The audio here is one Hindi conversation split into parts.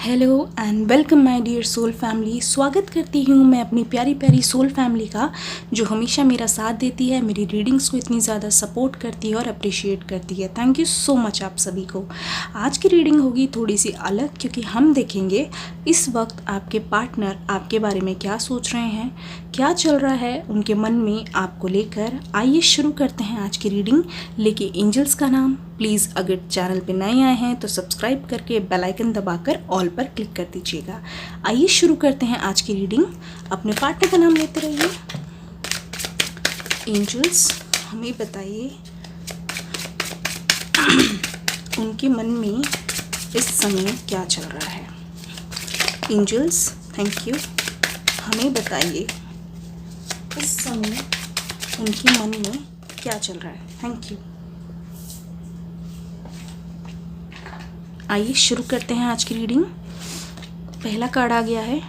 Hello and welcome my dear soul family. स्वागत करती हूँ मैं अपनी प्यारी प्यारी सोल फैमिली का, जो हमेशा मेरा साथ देती है, मेरी रीडिंग्स को इतनी ज़्यादा सपोर्ट करती है और अप्रिशिएट करती है। थैंक यू सो मच आप सभी को। आज की रीडिंग होगी थोड़ी सी अलग, क्योंकि हम देखेंगे इस वक्त आपके पार्टनर आपके बारे में क्या सोच रहे हैं, क्या चल रहा है उनके मन में आपको लेकर। आइए शुरू करते हैं आज की रीडिंग लेके एंजल्स का नाम। प्लीज़ अगर चैनल पे नए आए हैं तो सब्सक्राइब करके बेल आइकन दबाकर ऑल पर क्लिक कर दीजिएगा। आइए शुरू करते हैं आज की रीडिंग। अपने पार्टनर का नाम लेते रहिए। एंजल्स हमें बताइए उनके मन में इस समय क्या चल रहा है। एंजल्स थैंक यू, हमें बताइए इस समय उनके मन में क्या चल रहा है। Thank you. आइए शुरू करते हैं आज की रीडिंग। पहला कार्ड आ गया है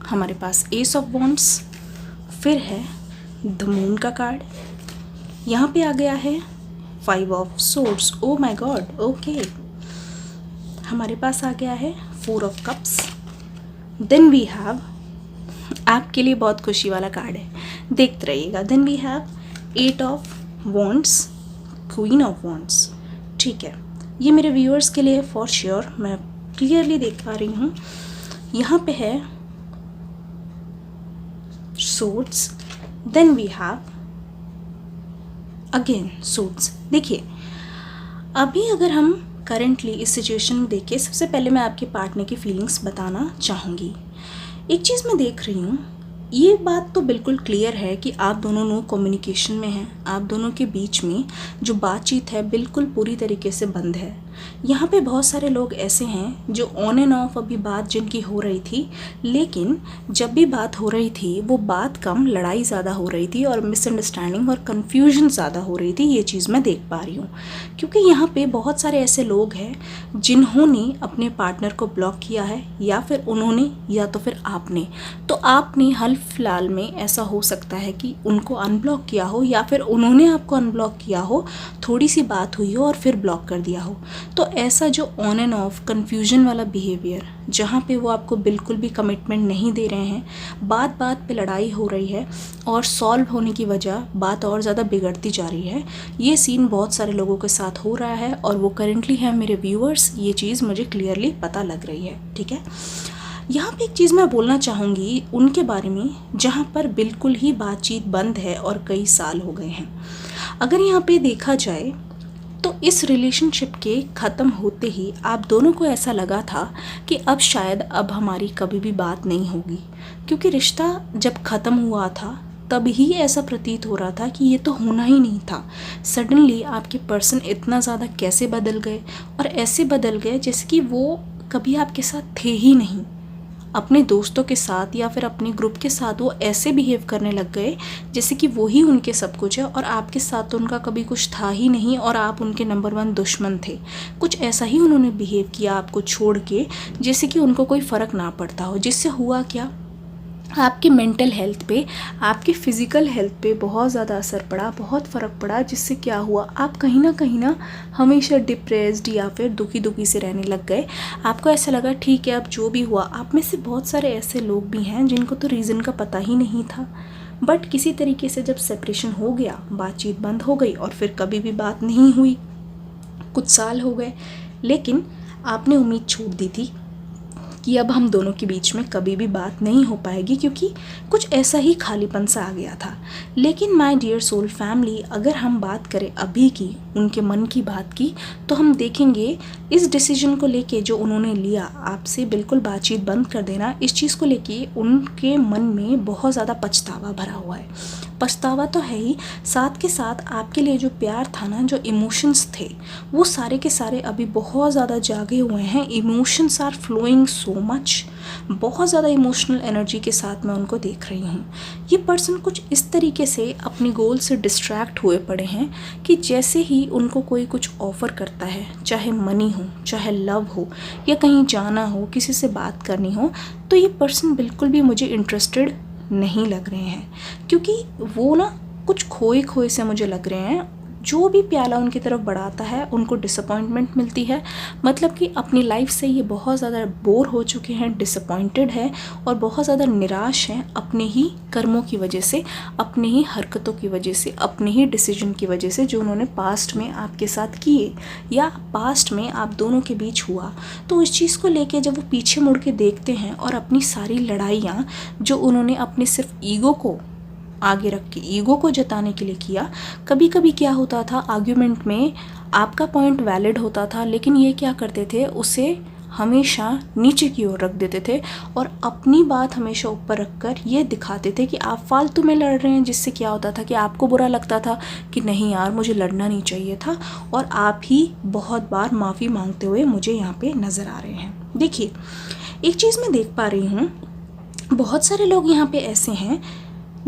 हमारे पास एस ऑफ वॉन्ड्स, फिर है द मून का कार्ड, यहाँ पे आ गया है 5 of swords. Oh my god, okay. हमारे पास आ गया है 4 of cups. Then we have, आपके लिए बहुत खुशी वाला कार्ड है, देखते रहिएगा। Then we have 8 of wands, queen of wands. ठीक है, ये मेरे व्यूअर्स के लिए फॉर श्योर मैं क्लियरली देख पा रही हूँ। यहाँ पे है swords, then we have again swords. देखिए, अभी अगर हम करेंटली इस सिचुएशन में देखें, सबसे पहले मैं आपके पार्टनर की फीलिंग्स बताना चाहूँगी। एक चीज़ मैं देख रही हूँ, ये बात तो बिल्कुल क्लियर है कि आप दोनों नो कम्युनिकेशन में हैं। आप दोनों के बीच में जो बातचीत है बिल्कुल पूरी तरीके से बंद है। यहाँ पे बहुत सारे लोग ऐसे हैं जो ऑन एंड ऑफ अभी बात जिनकी हो रही थी, लेकिन जब भी बात हो रही थी वो बात कम, लड़ाई ज़्यादा हो रही थी और मिसअंडरस्टैंडिंग और कन्फ्यूजन ज़्यादा हो रही थी। ये चीज़ मैं देख पा रही हूँ, क्योंकि यहाँ पे बहुत सारे ऐसे लोग हैं जिन्होंने अपने पार्टनर को ब्लॉक किया है, या फिर उन्होंने या तो फिर आपने। तो आपने हाल फिलहाल में ऐसा हो सकता है कि उनको अनब्लॉक किया हो, या फिर उन्होंने आपको अनब्लॉक किया हो, थोड़ी सी बात हुई हो और फिर ब्लॉक कर दिया हो। तो ऐसा जो ऑन एंड ऑफ कन्फ्यूजन वाला बिहेवियर, जहाँ पे वो आपको बिल्कुल भी कमिटमेंट नहीं दे रहे हैं, बात बात पे लड़ाई हो रही है और सॉल्व होने की वजह बात और ज़्यादा बिगड़ती जा रही है, ये सीन बहुत सारे लोगों के साथ हो रहा है और वो करेंटली है मेरे व्यूअर्स। ये चीज़ मुझे क्लियरली पता लग रही है। ठीक है, यहाँ पे एक चीज़ मैं बोलना चाहूँगी उनके बारे में, जहाँ पर बिल्कुल ही बातचीत बंद है और कई साल हो गए हैं। अगर यहाँ पे देखा जाए तो इस रिलेशनशिप के ख़त्म होते ही आप दोनों को ऐसा लगा था कि अब शायद अब हमारी कभी भी बात नहीं होगी, क्योंकि रिश्ता जब ख़त्म हुआ था तब ही ऐसा प्रतीत हो रहा था कि ये तो होना ही नहीं था। सडनली आपके पर्सन इतना ज़्यादा कैसे बदल गए, और ऐसे बदल गए जैसे कि वो कभी आपके साथ थे ही नहीं। अपने दोस्तों के साथ या फिर अपने ग्रुप के साथ वो ऐसे बिहेव करने लग गए जैसे कि वो ही उनके सब कुछ है, और आपके साथ तो उनका कभी कुछ था ही नहीं और आप उनके नंबर 1 दुश्मन थे। कुछ ऐसा ही उन्होंने बिहेव किया आपको छोड़ के, जैसे कि उनको कोई फ़र्क ना पड़ता हो। जिससे हुआ क्या, आपके मेंटल हेल्थ पे, आपके फिज़िकल हेल्थ पे बहुत ज़्यादा असर पड़ा, बहुत फ़र्क पड़ा। जिससे क्या हुआ, आप कहीं ना हमेशा डिप्रेस्ड या फिर दुखी दुखी से रहने लग गए। आपको ऐसा लगा ठीक है अब जो भी हुआ। आप में से बहुत सारे ऐसे लोग भी हैं जिनको तो रीज़न का पता ही नहीं था, बट किसी तरीके से जब सेपरेशन हो गया, बातचीत बंद हो गई और फिर कभी भी बात नहीं हुई। कुछ साल हो गए, लेकिन आपने उम्मीद छोड़ दी थी कि अब हम दोनों के बीच में कभी भी बात नहीं हो पाएगी, क्योंकि कुछ ऐसा ही खालीपन सा आ गया था। लेकिन माय डियर सोल फैमिली, अगर हम बात करें अभी की, उनके मन की बात की, तो हम देखेंगे इस डिसीजन को लेके जो उन्होंने लिया, आपसे बिल्कुल बातचीत बंद कर देना, इस चीज़ को लेके उनके मन में बहुत ज़्यादा पछतावा भरा हुआ है। पछतावा तो है ही, साथ के साथ आपके लिए जो प्यार था ना, जो इमोशंस थे, वो सारे के सारे अभी बहुत ज़्यादा जागे हुए हैं। Emotions are flowing so much, बहुत ज़्यादा इमोशनल एनर्जी के साथ मैं उनको देख रही हूँ। ये पर्सन कुछ इस तरीके से अपनी गोल से डिस्ट्रैक्ट हुए पड़े हैं कि जैसे ही उनको कोई कुछ ऑफ़र करता है, चाहे मनी हो, चाहे लव हो, या कहीं जाना हो, किसी से बात करनी हो, तो ये पर्सन बिल्कुल भी मुझे इंटरेस्टेड नहीं लग रहे हैं, क्योंकि वो ना कुछ खोए खोए से मुझे लग रहे हैं। जो भी प्याला उनकी तरफ बढ़ाता है उनको डिसअपॉइंटमेंट मिलती है। मतलब कि अपनी लाइफ से ये बहुत ज़्यादा बोर हो चुके हैं, डिसअपॉइंटेड है और बहुत ज़्यादा निराश हैं अपने ही कर्मों की वजह से, अपने ही हरकतों की वजह से, अपने ही डिसीजन की वजह से जो उन्होंने पास्ट में आपके साथ किए या पास्ट में आप दोनों के बीच हुआ। तो उस चीज़ को लेके जब वो पीछे मुड़ के देखते हैं और अपनी सारी लड़ाइयाँ जो उन्होंने अपने सिर्फ ईगो को आगे रख के, ईगो को जताने के लिए किया, कभी कभी क्या होता था आर्ग्यूमेंट में आपका पॉइंट वैलिड होता था, लेकिन ये क्या करते थे उसे हमेशा नीचे की ओर रख देते थे और अपनी बात हमेशा ऊपर रखकर ये दिखाते थे कि आप फालतू में लड़ रहे हैं, जिससे क्या होता था कि आपको बुरा लगता था कि नहीं यार मुझे लड़ना नहीं चाहिए था, और आप ही बहुत बार माफ़ी मांगते हुए मुझे यहाँ पे नज़र आ रहे हैं। देखिए एक चीज़ मैं देख पा रही हूँ, बहुत सारे लोग यहाँ पे ऐसे हैं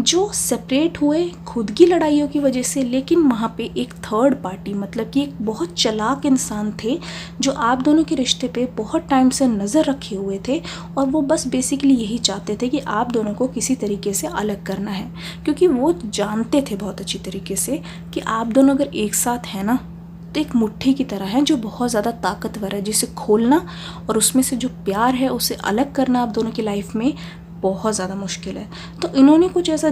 जो सेपरेट हुए खुद की लड़ाइयों की वजह से, लेकिन वहाँ पे एक थर्ड पार्टी, मतलब कि एक बहुत चालाक इंसान थे जो आप दोनों के रिश्ते पे बहुत टाइम से नज़र रखे हुए थे और वो बस बेसिकली यही चाहते थे कि आप दोनों को किसी तरीके से अलग करना है, क्योंकि वो जानते थे बहुत अच्छी तरीके से कि आप दोनों अगर एक साथ हैं ना तो एक मुट्ठी की तरह है जो बहुत ज़्यादा ताकतवर है, जिसे खोलना और उसमें से जो प्यार है उसे अलग करना आप दोनों की लाइफ में बहुत ज़्यादा मुश्किल है। तो इन्होंने कुछ ऐसा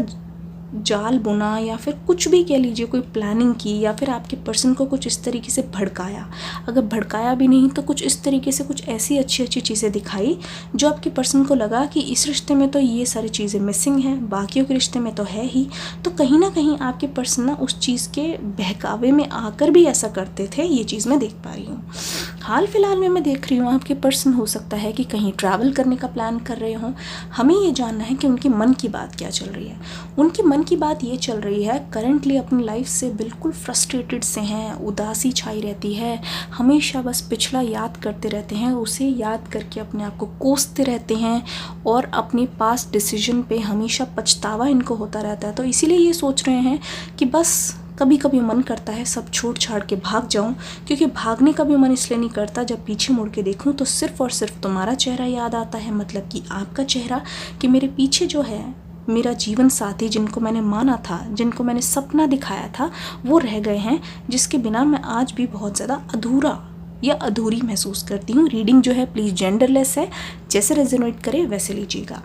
जाल बुना या फिर कुछ भी कह लीजिए, कोई प्लानिंग की या फिर आपके पर्सन को कुछ इस तरीके से भड़काया, अगर भड़काया भी नहीं तो कुछ इस तरीके से कुछ ऐसी अच्छी अच्छी चीज़ें दिखाई जो आपके पर्सन को लगा कि इस रिश्ते में तो ये सारी चीज़ें मिसिंग हैं, बाकियों के रिश्ते में तो है ही। तो कहीं ना कहीं आपके पर्सन ना उस चीज़ के बहकावे में आकर भी ऐसा करते थे, ये चीज़ मैं देख पा रही हूँ। हाल फिलहाल में मैं देख रही हूँ आपके पर्सन हो सकता है कि कहीं ट्रैवल करने का प्लान कर रहे हों। हमें ये जानना है कि उनके मन की बात क्या चल रही है। उनके मन की बात ये चल रही है करंटली अपनी लाइफ से बिल्कुल फ्रस्ट्रेटेड से हैं, उदासी छाई रहती है, हमेशा बस पिछला याद करते रहते हैं, उसे याद करके अपने आप को कोसते रहते हैं और अपने पास डिसीजन पे हमेशा पछतावा इनको होता रहता है। तो इसीलिए ये सोच रहे हैं कि बस कभी कभी मन करता है सब छोड़ छाड़ के भाग जाऊं, क्योंकि भागने का भी मन इसलिए नहीं करता जब पीछे मुड़ के देखूं तो सिर्फ और सिर्फ तुम्हारा चेहरा याद आता है, मतलब कि आपका चेहरा, कि मेरे पीछे जो है मेरा जीवन साथी जिनको मैंने माना था, जिनको मैंने सपना दिखाया था, वो रह गए हैं, जिसके बिना मैं आज भी बहुत ज़्यादा अधूरा या अधूरी महसूस करती हूँ। रीडिंग जो है प्लीज़ जेंडरलेस है, जैसे रेजोनेट करे वैसे लीजिएगा।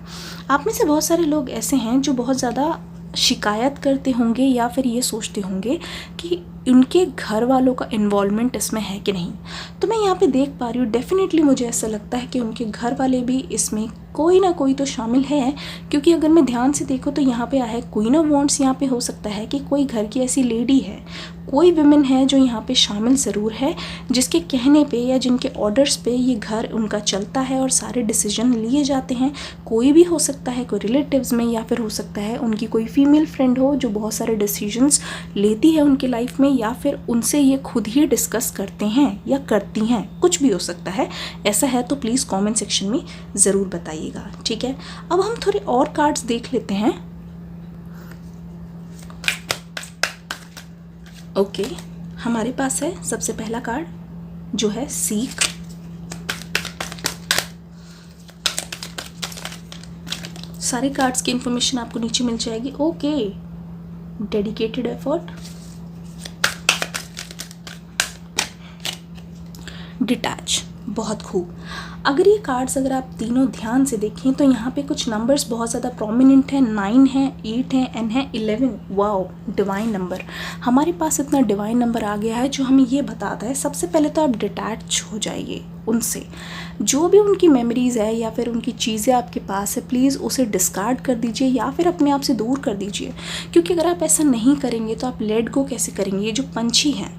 आप में से बहुत सारे लोग ऐसे हैं जो बहुत ज़्यादा शिकायत करते होंगे या फिर ये सोचते होंगे कि उनके घर वालों का इन्वॉल्वमेंट इसमें है कि नहीं। तो मैं यहाँ पे देख पा रही हूँ, डेफिनेटली मुझे ऐसा लगता है कि उनके घर वाले भी इसमें कोई ना कोई तो शामिल है, क्योंकि अगर मैं ध्यान से देखूँ तो यहाँ पे है क्वीन ऑफ वॉन्ड्स। यहाँ पे हो सकता है कि कोई घर की ऐसी लेडी है, कोई विमेन है जो यहाँ पे शामिल ज़रूर है, जिसके कहने पे या जिनके ऑर्डर्स पे ये घर उनका चलता है और सारे डिसीजन लिए जाते हैं। कोई भी हो सकता है, कोई रिलेटिव्स में, या फिर हो सकता है उनकी कोई फीमेल फ्रेंड हो जो बहुत सारे डिसीजंस लेती है उनकी लाइफ में, या फिर उनसे ये खुद ही डिस्कस करते हैं या करती हैं, कुछ भी हो सकता है। ऐसा है तो प्लीज़ कमेंट सेक्शन में ज़रूर बताइएगा, ठीक है। अब हम थोड़े और कार्ड्स देख लेते हैं। ओके, हमारे पास है सबसे पहला कार्ड जो है सीक। सारे कार्ड्स की इंफॉर्मेशन आपको नीचे मिल जाएगी। ओके, डेडिकेटेड एफर्ट, डिटैच, बहुत खूब। अगर ये कार्ड्स अगर आप तीनों ध्यान से देखें तो यहाँ पे कुछ नंबर्स बहुत ज़्यादा प्रोमिनेंट हैं। 9 है, 8 है, एन है, 11। Wow, divine number. हमारे पास इतना डिवाइन नंबर आ गया है जो हमें ये बताता है सबसे पहले तो आप डिटैच हो जाइए उनसे। जो भी उनकी मेमोरीज़ है या फिर उनकी चीज़ें आपके पास है, प्लीज़ उसे डिस्कार्ड कर दीजिए या फिर अपने आप से दूर कर दीजिए, क्योंकि अगर आप ऐसा नहीं करेंगे तो आप लेट गो कैसे करेंगे। ये जो पंछी हैं,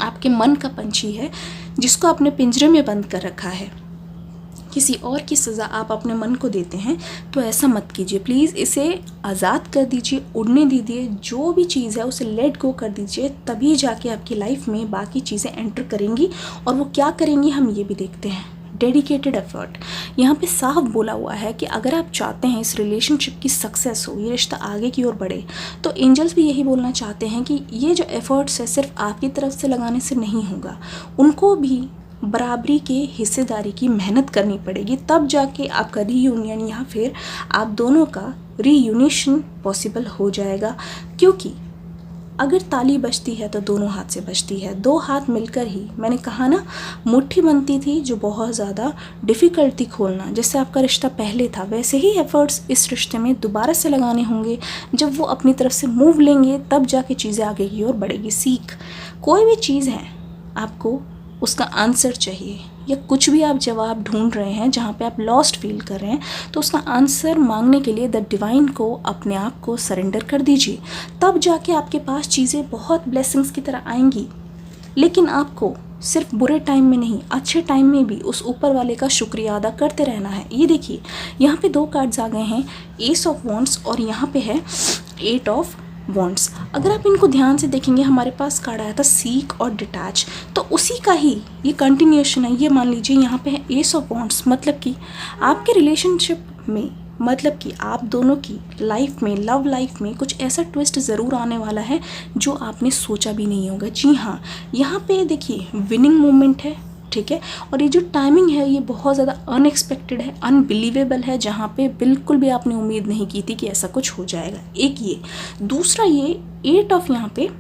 आपके मन का पंछी है जिसको आपने पिंजरे में बंद कर रखा है, किसी और की सज़ा आप अपने मन को देते हैं, तो ऐसा मत कीजिए। प्लीज़ इसे आज़ाद कर दीजिए, उड़ने दीजिए, जो भी चीज़ है उसे लेट गो कर दीजिए, तभी जाके आपकी लाइफ में बाकी चीज़ें एंटर करेंगी। और वो क्या करेंगी हम ये भी देखते हैं। डेडिकेटेड एफर्ट, यहाँ पे साफ बोला हुआ है कि अगर आप चाहते हैं इस रिलेशनशिप की सक्सेस हो, ये रिश्ता आगे की ओर बढ़े, तो एंजल्स भी यही बोलना चाहते हैं कि ये जो एफर्ट्स है सिर्फ आपकी तरफ से लगाने से नहीं होगा, उनको भी बराबरी के हिस्सेदारी की मेहनत करनी पड़ेगी, तब जाके आपका रीयूनियन या फिर आप दोनों का रीयूनिशन पॉसिबल हो जाएगा। क्योंकि अगर ताली बजती है तो दोनों हाथ से बजती है, दो हाथ मिलकर ही, मैंने कहा ना, मुट्ठी बनती थी जो बहुत ज़्यादा डिफ़िकल्ट थी खोलना। जैसे आपका रिश्ता पहले था वैसे ही एफ़र्ट्स इस रिश्ते में दोबारा से लगाने होंगे। जब वो अपनी तरफ से मूव लेंगे तब जाके चीज़ें आगे की ओर बढ़ेगी। सीख, कोई भी चीज़ है आपको उसका आंसर चाहिए, या कुछ भी आप जवाब ढूंढ रहे हैं जहाँ पे आप लॉस्ट फील कर रहे हैं, तो उसका आंसर मांगने के लिए द डिवाइन को अपने आप को सरेंडर कर दीजिए। तब जाके आपके पास चीज़ें बहुत ब्लेसिंग्स की तरह आएंगी। लेकिन आपको सिर्फ बुरे टाइम में नहीं, अच्छे टाइम में भी उस ऊपर वाले का शुक्रिया अदा करते रहना है। ये देखिए यहाँ पे 2 कार्ड्स आ गए हैं, एस ऑफ वॉन्ड्स और यहाँ पे है 8 ऑफ वॉन्ड्स। अगर आप इनको ध्यान से देखेंगे, हमारे पास कार्ड आया था सीक और डिटैच, तो उसी का ही ये कंटिन्यूएशन है। ये मान लीजिए यहाँ पे है एस ऑफ वॉन्ड्स, मतलब कि आपके रिलेशनशिप में, मतलब कि आप दोनों की लाइफ में, लव लाइफ में कुछ ऐसा ट्विस्ट ज़रूर आने वाला है जो आपने सोचा भी नहीं होगा। जी हाँ, यहाँ पे देखिए विनिंग मोमेंट है, ठीक है। और ये जो टाइमिंग है ये बहुत ज़्यादा अनएक्सपेक्टेड है, अनबिलीवेबल है, जहाँ पे बिल्कुल भी आपने उम्मीद नहीं की थी कि ऐसा कुछ हो जाएगा। एक ये, दूसरा ये 8 ऑफ यहाँ पे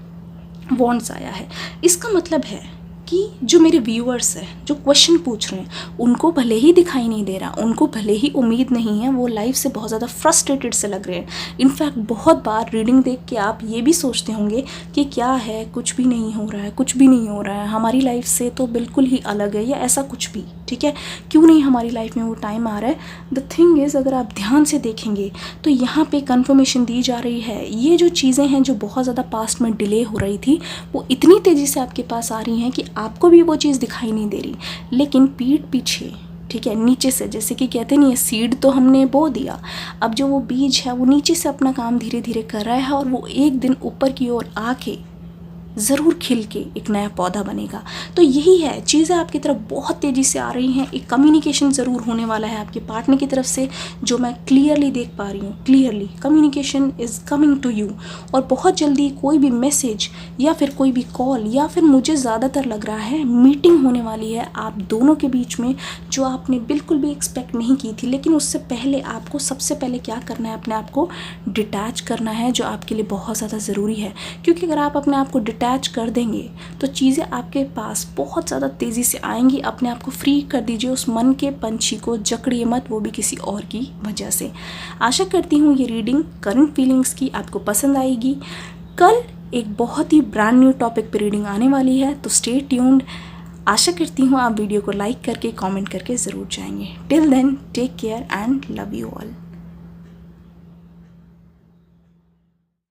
वॉन्ड्स आया है। इसका मतलब है कि जो मेरे व्यूअर्स हैं, जो क्वेश्चन पूछ रहे हैं, उनको भले ही दिखाई नहीं दे रहा, उनको भले ही उम्मीद नहीं है, वो लाइफ से बहुत ज़्यादा फ्रस्ट्रेटेड से लग रहे हैं। इनफैक्ट बहुत बार रीडिंग देख के आप ये भी सोचते होंगे कि क्या है, कुछ भी नहीं हो रहा है, कुछ भी नहीं हो रहा है, हमारी लाइफ से तो बिल्कुल ही अलग है, या ऐसा कुछ भी, ठीक है, क्यों नहीं हमारी लाइफ में वो टाइम आ रहा है। द थिंग इज़, अगर आप ध्यान से देखेंगे तो यहाँ पे कंफर्मेशन दी जा रही है, ये जो चीज़ें हैं जो बहुत ज़्यादा पास्ट में डिले हो रही थी, वो इतनी तेज़ी से आपके पास आ रही हैं कि आपको भी वो चीज़ दिखाई नहीं दे रही, लेकिन पीठ पीछे, ठीक है, नीचे से, जैसे कि कहते नहीं है, सीड तो हमने बो दिया, अब जो वो बीज है वो नीचे से अपना काम धीरे धीरे कर रहा है, और वो एक दिन ऊपर की ओर आके ज़रूर खिल के एक नया पौधा बनेगा। तो यही है, चीज़ें आपकी तरफ बहुत तेज़ी से आ रही हैं। एक कम्युनिकेशन ज़रूर होने वाला है आपके पार्टनर की तरफ से, जो मैं क्लियरली देख पा रही हूँ। Clearly communication is coming to you, और बहुत जल्दी कोई भी मैसेज या फिर कोई भी कॉल, या फिर मुझे ज़्यादातर लग रहा है मीटिंग होने वाली है आप दोनों के बीच में, जो आपने बिल्कुल भी एक्सपेक्ट नहीं की थी। लेकिन उससे पहले आपको सबसे पहले क्या करना है, अपने आप को डिटैच करना है, जो आपके लिए बहुत ज़्यादा ज़रूरी है। क्योंकि अगर आप अपने आप को डिटैच कर देंगे तो चीज़ें आपके पास बहुत ज़्यादा तेज़ी से आएंगी। अपने आप को फ्री कर दीजिए, उस मन के पंछी को जकड़िए मत, वो भी किसी और की वजह से। आशा करती हूँ ये रीडिंग करंट फीलिंग्स की आपको पसंद आएगी। कल एक बहुत ही ब्रांड न्यू टॉपिक पर रीडिंग आने वाली है, तो स्टे ट्यून्ड। आशा करती हूँ आप वीडियो को लाइक करके, कमेंट करके ज़रूर जाएंगे। Till then take care and love you all.